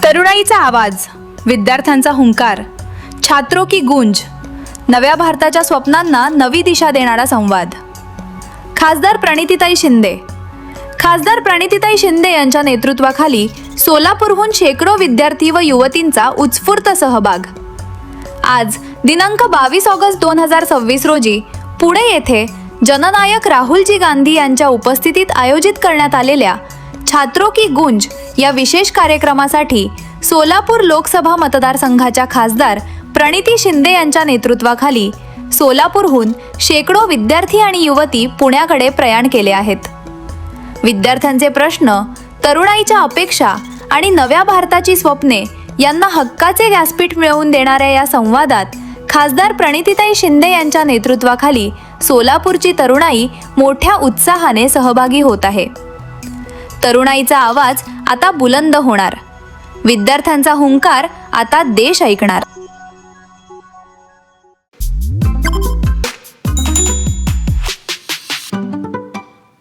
तरुणाईचा आवाज, विद्यार्थ्यांचा हुंकार, छात्रों की गूंज, नव्या भारताच्या स्वप्नांना नवी दिशा देणारा संवाद. खासदार प्रणितीताई शिंदे यांच्या नेतृत्वाखाली सोलापूरहून शेकडो विद्यार्थी व युवतींचा उत्स्फूर्त सहभाग. आज दिनांक 22 ऑगस्ट 2026 रोजी पुणे येथे जननायक राहुलजी गांधी यांच्या उपस्थितीत आयोजित करण्यात आलेल्या छात्रों की गूंज या विशेष कार्यक्रमासाठी सोलापूर लोकसभा मतदारसंघाच्या खासदार प्रणिती शिंदे यांच्या नेतृत्वाखाली सोलापूरहून शेकडो विद्यार्थी आणि युवती पुण्याकडे प्रयाण केले आहेत. विद्यार्थ्यांचे प्रश्न, तरुणाईच्या अपेक्षा आणि नव्या भारताची स्वप्ने यांना हक्काचे व्यासपीठ मिळवून देणाऱ्या या संवादात खासदार प्रणितीताई शिंदे यांच्या नेतृत्वाखाली सोलापूरची तरुणाई मोठ्या उत्साहाने सहभागी होत आहे. तरुणाईचा आवाज आता बुलंद होणार, विद्यार्थ्यांचा हुंकार आता देश ऐकणार.